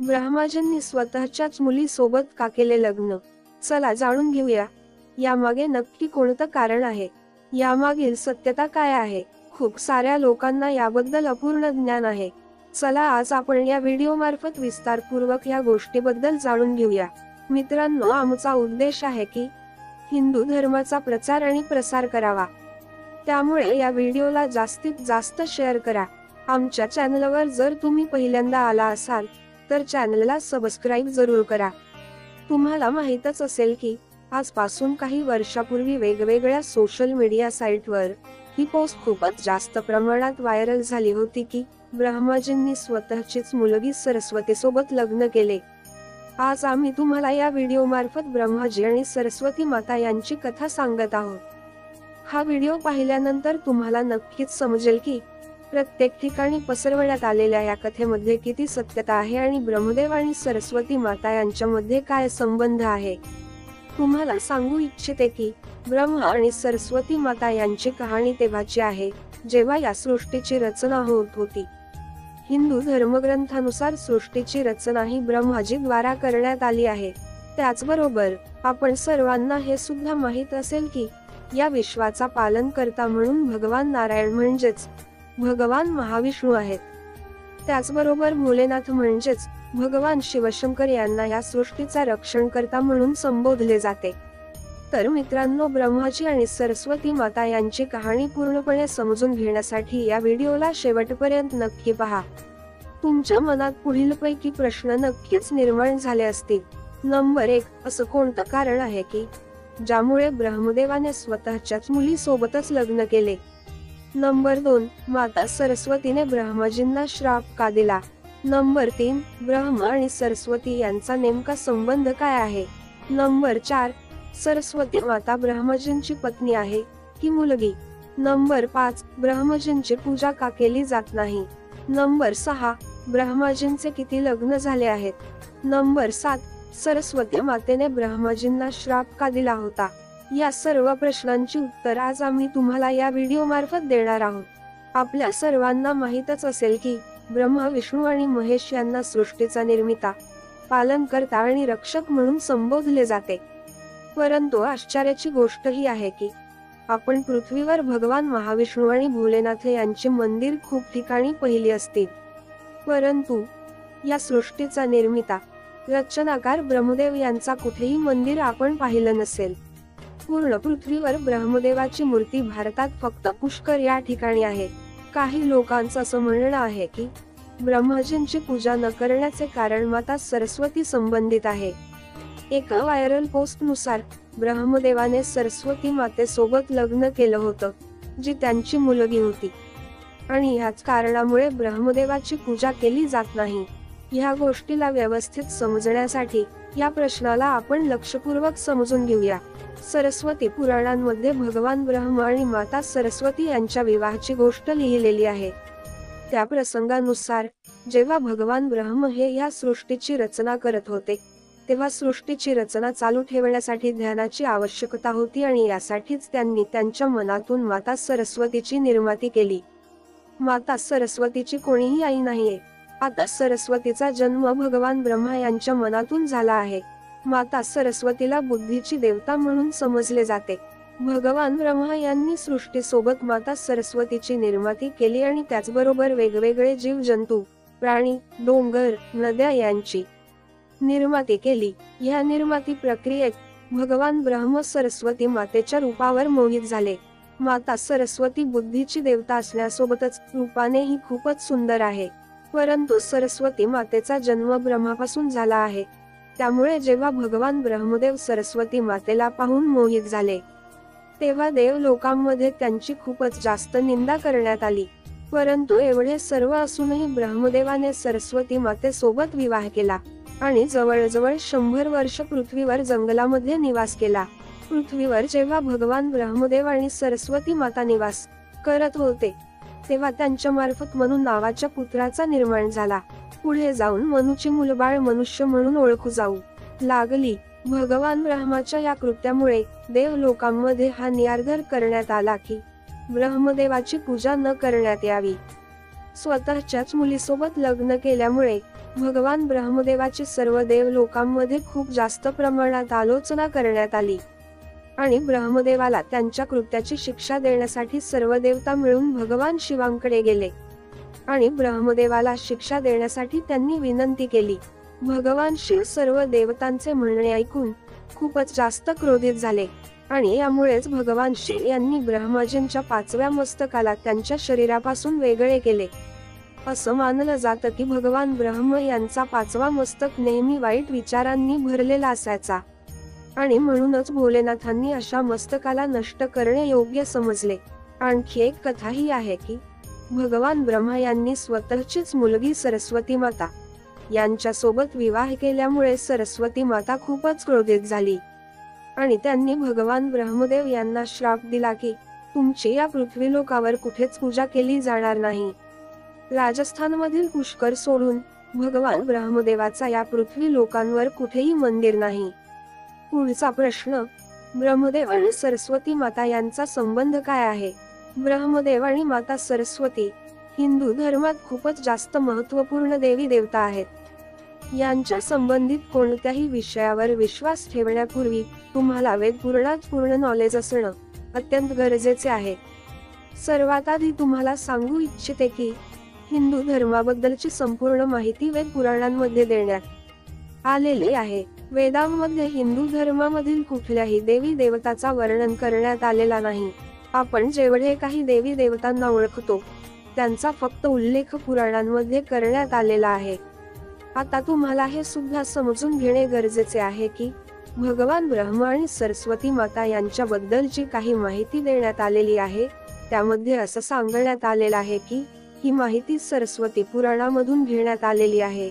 ब्रह्माजींनी स्वतःच्याच मुलीसोबत का केले लग्न? चला जाणून घेऊया. यामागे नक्की कोणतं कारण आहे? यामागील सत्यता काय आहे? खूप साऱ्या लोकांना याबद्दल अपूर्ण ज्ञान आहे. चला आज आपण या व्हिडिओ मार्फत विस्तारपूर्वक या गोष्टीबद्दल जाणून घेऊया. मित्रांनो, आमचा उद्देश आहे की हिंदू धर्माचा प्रचार आणि प्रसार करावा. त्यामुळे या व्हिडिओला जास्तीत जास्त शेअर करा. आमच्या चॅनलवर जर तुम्ही पहिल्यांदा आला असाल तर चॅनलला सबस्क्राईब जरूर करा. तुम्हाला माहीतच असेल की आजपासून काही वर्षापूर्वी वेगवेगळ्या सोशल मीडिया साइटवर ही पोस्ट खूपच जास्त प्रमाणात व्हायरल झाली होती की ब्रह्माजींनी स्वतःचीच मुलगी सरस्वती सोबत लग्न केले. आज आम्ही तुम्हाला या व्हिडिओ मार्फत ब्रह्माजी आणि सरस्वती माता यांची कथा सांगत आहोत. हा व्हिडिओ पाहिल्यानंतर तुम्हाला नक्कीच समजेल की प्रत्येक ठिकाणी पसरवण्यात आलेल्या या कथेमध्ये किती सत्यता आहे आणि ब्रह्मदेव आणि सरस्वती माता यांच्यामध्ये काय संबंध आहे. तुम्हाला सांगू इच्छिते की ब्रह्मा आणि सरस्वती माता यांची कहाणी तेव्हाची आहे जेव्हा या सृष्टीची रचना होत होती. हिंदू धर्मग्रंथानुसार सृष्टीची रचना ही ब्रह्माजी द्वारा करण्यात आली आहे. त्याचबरोबर आपण सर्वांना हे सुद्धा माहीत असेल की या विश्वाचा पालनकर्ता म्हणून भगवान नारायण म्हणजेच भगवान महाविष्णू आहेत. त्याचबरोबर भोलेनाथ म्हणजेच भगवान शिवशंकर यांना या सृष्टीचा रक्षणकर्ता म्हणून संबोधले जाते. तर मित्रांनो, ब्रह्माजी आणि सरस्वती माता यांची कहाणी पूर्णपणे समजून घेण्यासाठी या व्हिडिओला शेवटपर्यंत नक्की पहा. तुमच्या मनात पुढीलपैकी प्रश्न नक्कीच निर्माण झाले असतील. नंबर 1, असं कोणतं कारण आहे की ज्यामुळे ब्रह्मदेवाने स्वतःच्याच मुलीसोबतच लग्न केले? नंबर 2, माता सरस्वतीने ब्रह्माजींना श्राप का दिला? नंबर 3, ब्रह्मा आणि सरस्वती यांचा नेमका संबंध काय आहे? नंबर 4, सरस्वती माता ब्रह्माजींची पत्नी आहे की मुलगी? नंबर 5, ब्रह्माजींची पूजा का केली जात नाही? नंबर 6, ब्रह्माजींचे किती लग्न झाले आहेत? नंबर 7, सरस्वती मातेने ब्रह्माजींना श्राप का दिला होता? या सर्व प्रश्नांची उत्तर आज आम्ही तुम्हाला या व्हिडिओ मार्फत देणार आहोत. आपल्या सर्वांना माहीतच असेल की ब्रह्मा, विष्णू आणि महेश यांना सृष्टीचा निर्मिता, पालनकर्ता आणि रक्षक म्हणून संबोधले जाते. परंतु आश्चर्याची गोष्ट ही आहे की आपण पृथ्वीवर भगवान महाविष्णू आणि भोलेनाथ यांची मंदिर खूप ठिकाणी पाहिली असतील, परंतु या सृष्टीचा निर्मिता, रचनाकार ब्रह्मदेव यांचा कुठेही मंदिर आपण पाहिलं नसेल. पूर्ण पृथ्वीवर ब्रह्मदेवाची मूर्ती भारतात फक्त पुष्कर या ठिकाणी आहे. काही लोकांचं असं म्हणणं आहे की ब्रह्माजींची पूजा न करण्याचे कारण माता सरस्वती संबंधित आहे. एका व्हायरल पोस्टनुसार ब्रह्मदेवाने सरस्वती मातेसोबत लग्न केलं होतं, जी त्यांची मुलगी होती, आणि ह्याच कारणामुळे ब्रह्मदेवाची पूजा केली जात नाही. ह्या गोष्टीला व्यवस्थित समजण्यासाठी या प्रश्नाला आपण लक्षपूर्वक समजून घेऊया. सरस्वती पुराणांमध्ये भगवान ब्रह्मा आणि माता सरस्वती यांच्या विवाहाची गोष्ट लिहिलेली आहे. त्या प्रसंगानुसार जेव्हा भगवान ब्रह्म हे या सृष्टीची रचना करत होते तेव्हा सृष्टीची रचना चालू ठेवण्यासाठी ध्यानाची आवश्यकता होती आणि यासाठीच त्यांनी त्यांच्या मनातून माता सरस्वतीची निर्मिती केली. माता सरस्वतीची कोणीही आई नाहीये. आता सरस्वतीचा जन्म भगवान ब्रह्मा यांच्या मनातून झाला आहे. माता सरस्वतीला बुद्धीची देवता म्हणून समजले जाते. भगवान ब्रह्मा यांनी सृष्टीसोबत माता सरस्वतीची निर्मिती केली आणि त्याचबरोबर वेगवेगळे जीव जंतू, प्राणी, डोंगर, नद्या यांची निर्मिती केली. ह्या निर्मिती प्रक्रियेत भगवान ब्रह्म सरस्वती मातेच्या रूपावर मोहित झाले. माता सरस्वती बुद्धीची देवता असण्यासोबतच रूपानेही खूपच सुंदर आहे. परंतु सरस्वती मातेचा जन्म ब्रह्मापासून झाला आहे. त्यामुळे जेव्हा भगवान ब्रह्मदेव सरस्वती मातेला पाहून मोहित झाले तेव्हा देव लोकांमध्ये त्यांची खूपच जास्त निंदा करण्यात आली. परंतु एवढे सर्व असूनही ब्रह्मदेवाने सरस्वती मातेसोबत विवाह केला आणि जवळजवळ 100 वर्ष पृथ्वीवर जंगलामध्ये निवास केला. पृथ्वीवर जेव्हा भगवान ब्रह्मदेव आणि सरस्वती माता निवास करत होते तेव्हा त्यांच्या मार्फत मनु नावाच्या पुत्राचा निर्माण झाला. पुढे जाऊन मनुची मुलबाळ मनुष्य म्हणून ओळखू जाऊ लागली. भगवान ब्रह्माच्या या कृत्यामुळे देव लोकांमध्ये हा निर्धार करण्यात आला की ब्रह्मदेवाची पूजा न करण्यात यावी. स्वतःच्याच मुलीसोबत लग्न केल्यामुळे भगवान ब्रह्मदेवाची सर्व देव लोकांमध्ये खूप जास्त प्रमाणात आलोचना करण्यात आली आणि ब्रह्मदेवाला त्यांच्या कृत्याची शिक्षा देण्यासाठी सर्व देवता मिळून भगवान शिवांकडे गेले आणि ब्रह्मदेवाला शिक्षा देण्यासाठी त्यांनी विनंती केली. भगवान शिव सर्व देवतांचे म्हणणे ऐकून खूपच जास्त क्रोधित झाले आणि यामुळेच भगवान शिव यांनी ब्रह्माजींच्या 5व्या मस्तकाला त्यांच्या शरीरापासून वेगळे केले. असं मानलं जातं की भगवान ब्रह्म यांचा 5वा मस्तक नेहमी वाईट विचारांनी भरलेला असायचा आणि म्हणूनच भोलेनाथांनी अशा मस्तकाला नष्ट करणे योग्य समजले. आणखी एक कथा ही आहे की भगवान ब्रह्मा यांनी स्वतःचीच मुलगी सरस्वती माता यांच्या सोबत विवाह केल्यामुळे सरस्वती माता खूपच क्रोधित झाली आणि त्यांनी भगवान ब्रह्मदेव यांना श्राप दिला की तुमची या पृथ्वीलोकावर कुठेच पूजा केली जाणार नाही. राजस्थानमधील पुष्कर सोडून भगवान ब्रह्मदेवाचा या पृथ्वी लोकांवर कुठेही मंदिर नाही. पुढचा प्रश्न, ब्रह्मदेव आणि सरस्वती माता यांचा संबंध काय आहे? ब्रह्मदेव आणि माता सरस्वती हिंदू धर्मात खूपच जास्त महत्त्वपूर्ण देवी देवता आहेत. यांच्या संबंधित कोणत्याही विषयावर विश्वास ठेवण्यापूर्वी तुम्हाला वेद पुराणात पूर्ण नॉलेज असणं अत्यंत गरजेचे आहे. सर्वात आधी तुम्हाला सांगू इच्छिते की हिंदू धर्माबद्दलची संपूर्ण माहिती वेद पुराणांमध्ये देण्यात आलेली आहे. वेदांमध्ये हिंदू धर्मामधील कुठल्याही देवी देवताचा वर्णन करण्यात आलेला नाही. आपण जेवढे काही देवी देवतांना ओळखतो त्यांचा फक्त उल्लेख पुराणांमध्ये करण्यात आलेला आहे. आता तुम्हाला हे सुद्धा समजून घेणे गरजेचे आहे की भगवान ब्रह्मा आणि सरस्वती माता यांच्याबद्दल जी काही माहिती देण्यात आलेली आहे त्यामध्ये असं सांगण्यात आलेलं आहे की ही माहिती सरस्वती पुराणामधून घेण्यात आलेली आहे.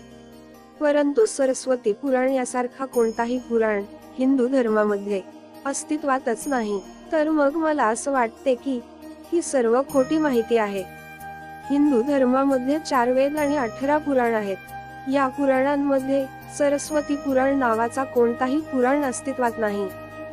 परंतु सरस्वती पुराण यासारखा कोणताही पुराण हिंदू धर्मामध्ये अस्तित्वातच नाही. तर मग मला असं वाटते की ही सर्व खोटी माहिती आहे. हिंदू धर्मामध्ये 4 वेद आणि 18 पुराण आहेत. या पुराणांमध्ये सरस्वती पुराण नावाचा कोणताही पुराण अस्तित्वात नाही.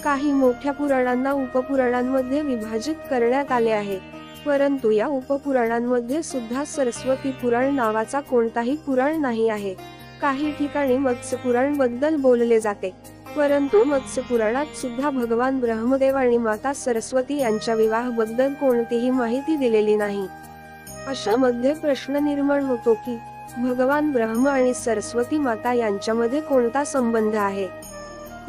काही मोठ्या पुराणांना उपपुराणांमध्ये विभाजित करण्यात आले आहे, परंतु या उपपुराणांमध्ये सुद्धा सरस्वती पुराण नावाचा कोणताही पुराण नाही आहे. काही ठिकाणी मत्स्य पुराण बद्दल बोलले जाते, परंतु मत्स्य पुराणात सुद्धा भगवान ब्रह्मदेव आणि माता सरस्वती यांच्या विवाहाबद्दल कोणतीही माहिती दिलेली नाही. अशामध्ये प्रश्न निर्माण होतो की भगवान ब्रह्म आणि सरस्वती माता यांच्यामध्ये कोणता संबंध आहे,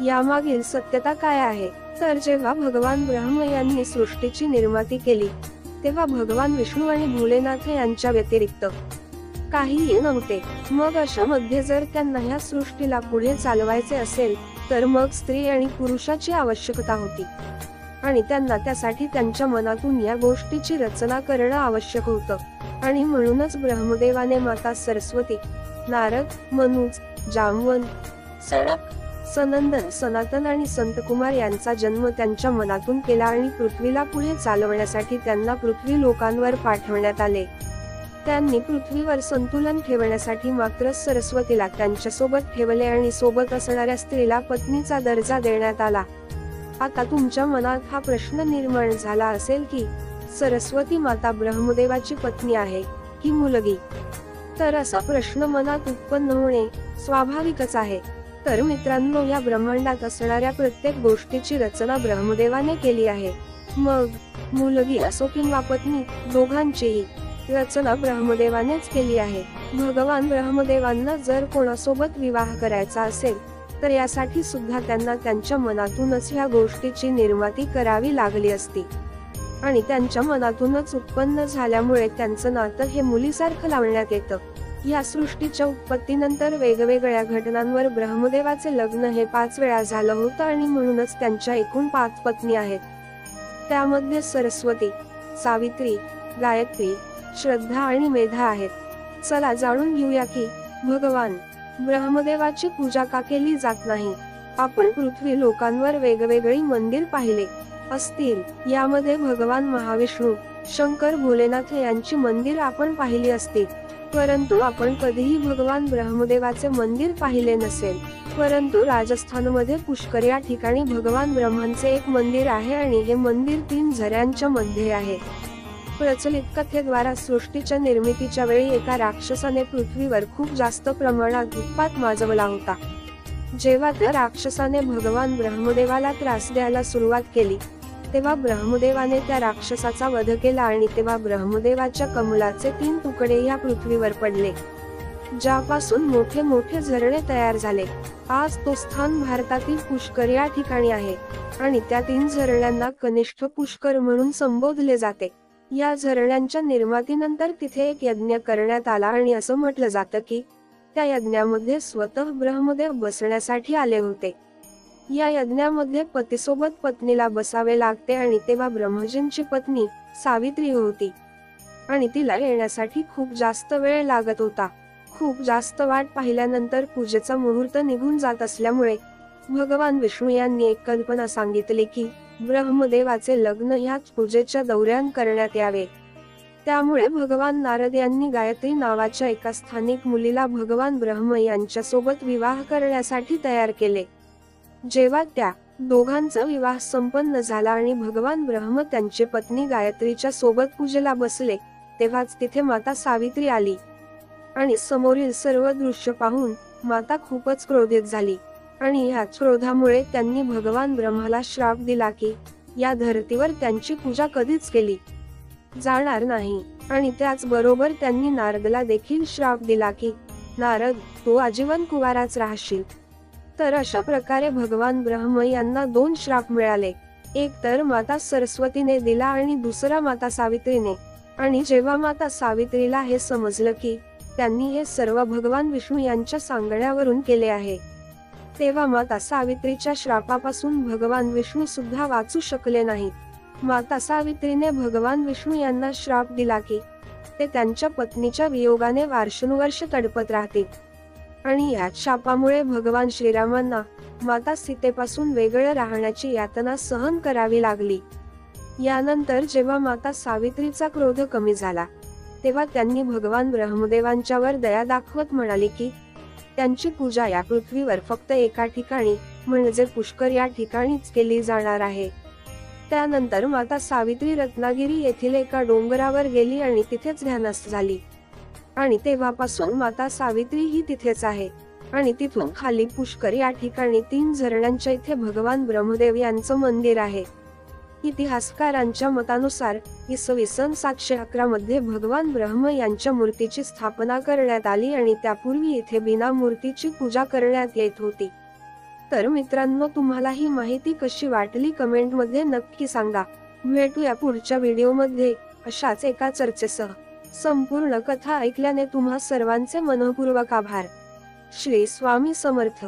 यामागील सत्यता काय आहे? तर जेव्हा भगवान ब्रह्म यांनी सृष्टीची निर्मिती केली तेव्हा भगवान विष्णू आणि भोलेनाथ यांच्या व्यतिरिक्त काहीही नव्हते. मग अशामध्ये जर त्यांना ह्या सृष्टीला पुढे चालवायचे असेल तर मग स्त्री आणि पुरुषाची आवश्यकता होती आणि त्यांना त्यासाठी त्यांच्या मनातून या गोष्टीची रचना करणं आवश्यक होतं. आणि म्हणूनच ब्रह्मदेवाने माता सरस्वती, नारद, मनुज, जामवंत, सनक, सनंदन, सनातन आणि संतकुमार यांचा जन्म त्यांच्या मनातून केला आणि पृथ्वीला पुढे चालवण्यासाठी त्यांना पृथ्वी लोकांवर पाठवण्यात आले. त्यांनी पृथ्वीवर संतुलन ठेवण्यासाठी मात्र सरस्वतीला त्यांच्यासोबत ठेवले आणि सोबत असणाऱ्या स्त्रीला पत्नीचा दर्जा देण्यात आला. आता तुमच्या मनात हा प्रश्न निर्माण झाला असेल की सरस्वती माता ब्रह्मदेवाची पत्नी आहे की मुलगी? तर असा प्रश्न मनात उत्पन्न होणे स्वाभाविकच आहे. तर मित्रांनो, या ब्रह्मांडात असणाऱ्या प्रत्येक गोष्टीची रचना ब्रह्मदेवाने केली आहे. मग मुलगी असो किंवा पत्नी, दोघांचीही रचना ब्रह्मदेवानेच केली आहे. भगवान ब्रह्मदेवांना जर कोणासोबत विवाह करायचा असेल तर यासाठी सुद्धा त्यांना त्यांच्या मनातूनच ह्या गोष्टीची निर्मिती करावी लागली असती आणि त्यांच्या मनातूनच उत्पन्न झाल्यामुळे त्यांचं नातं हे मुलीसारखं लावण्यात येतं. या सृष्टीच्या उत्पत्तीनंतर वेगवेगळ्या घटनांवर ब्रह्मदेवाचे लग्न हे 5 वेळा झालं होतं आणि म्हणूनच त्यांच्या एकूण 5 पत्नी आहेत. त्यामध्ये सरस्वती, सावित्री, गायत्री, श्रद्धा आणि मेधा आहेत. चला जाणून घेऊया की भगवान ब्रह्मदेवाची पूजा का केली जात नाही. आपण पृथ्वी लोकांवर वेगवेगळी मंदिर पाहिले असतील. यामध्ये भगवान महाविष्णू, शंकर, भोलेनाथ यांची मंदिर आपण पाहिली असतील, परंतु आपण कधीही भगवान ब्रह्मदेवाचे मंदिर पाहिले नसेल. परंतु राजस्थानमध्ये पुष्कर या ठिकाणी भगवान ब्रह्मांचे एक मंदिर आहे आणि हे मंदिर 3 झऱ्यांच्या मध्ये आहे. प्रचलित कथेद्वारा सृष्टीच्या निर्मितीच्या वेळी एका राक्षसाने पृथ्वीवर खूप जास्त प्रमाणात उत्पात माजवला होता. जेव्हा त्या राक्षसाने भगवान ब्रह्मदेवाला त्रास द्यायला सुरुवात केली, तेव्हा ब्रह्मदेवाने त्या राक्षसाचा वध केला आणि तेव्हा ब्रह्मदेवाच्या कमलाचे 3 तुकडे या पृथ्वीवर पडले, ज्यापासून मोठे मोठे झरणे तयार झाले. आज तो स्थान भारतातील पुष्कर या ठिकाणी आहे आणि त्या 3 झरण्यांना कनिष्ठ पुष्कर म्हणून संबोधले जाते. या झरण्यांच्या निर्मितीनंतर तिथे एक यज्ञ करण्यात आला आणि असं म्हटलं जातं की त्या यज्ञामध्ये स्वतः ब्रह्मदेव बसण्यासाठी आले होते. या यज्ञामध्ये पतीसोबत पत्नीला बसावे लागते आणि तेव्हा ब्रह्मजींची पत्नी सावित्री होती आणि तिला येण्यासाठी खूप जास्त वेळ लागत होता. खूप जास्त वाट पाहिल्यानंतर पूजेचा मुहूर्त निघून जात असल्यामुळे भगवान विष्णू यांनी एक कल्पना सांगितली की ब्रह्मदेवाचे लग्न ह्याच पूजेच्या दौऱ्यान करण्यात यावे. त्यामुळे भगवान नारद यांनी गायत्री नावाच्या एका स्थानिक मुलीला भगवान ब्रह्म यांच्या सोबत विवाह करण्यासाठी तयार केले. जेव्हा त्या दोघांचा विवाह संपन्न झाला आणि भगवान ब्रह्म त्यांची पत्नी गायत्रीच्या सोबत पूजेला बसले, तेव्हाच तिथे माता सावित्री आली आणि समोरील सर्व दृश्य पाहून माता खूपच क्रोधित झाली आणि याच क्रोधामुळे त्यांनी भगवान ब्रह्माला श्राप दिला की या धरतीवर त्यांची पूजा कधीच केली जाणार नाही. आणि त्याच बरोबर त्यांनी नारदला देखील श्राप दिला की नारद, तू आजीवन कुवाराच राहशील. तर अशा प्रकारे भगवान ब्रह्म यांना 2 श्राप मिळाले, एक तर माता सरस्वतीने दिला आणि दुसरा माता सावित्रीने. आणि जेव्हा माता सावित्रीला हे समजलं की त्यांनी हे सर्व भगवान विष्णू यांच्या सांगण्यावरून केले आहे, तेव्हा माता सावित्रीच्या श्रापापासून भगवान विष्णू सुद्धा वाचू शकले नाहीत. माता सावित्रीने भगवान विष्णू यांना श्राप दिला की ते त्यांच्या पत्नीच्या वियोगाने वर्षानुवर्ष तडपत राहतील आणि याच शापामुळे भगवान श्रीरामांना माता सीतेपासून वेगळं राहण्याची यातना सहन करावी लागली. यानंतर जेव्हा माता सावित्रीचा क्रोध कमी झाला, तेव्हा त्यांनी भगवान ब्रह्मदेवांच्यावर दया दाखवत म्हणाले की त्यांची पूजा या पृथ्वीवर फक्त एका ठिकाणी म्हणजे पुष्कर या ठिकाणीच केली जाणार आहे. त्यानंतर माता सावित्री रत्नागिरी येथील एका डोंगरावर गेली आणि तिथेच ध्यानस्थ झाली आणि तेव्हापासून माता सावित्री ही तिथेच आहे. आणि तिथून खाली पुष्कर या ठिकाणी 3 झरण्यांच्या इथे भगवान ब्रह्मदेव यांचं मंदिर आहे. इतिहासकारांच्या मतानुसार इसवी सन 711 मध्ये भगवान ब्रह्म यांच्या मूर्तीची स्थापना करण्यात आली आणि त्यापूर्वी इथे बिना मूर्तीची पूजा करण्यात येत होती. तर मित्रांनो, तुम्हाला ही माहिती कशी वाटली कमेंट मध्ये नक्की सांगा. भेटूया पुढच्या व्हिडिओमध्ये अशाच एका चर्चेसह. संपूर्ण कथा ऐकल्याने तुम्हा सर्वांचे मनःपूर्वक आभार. श्री स्वामी समर्थ.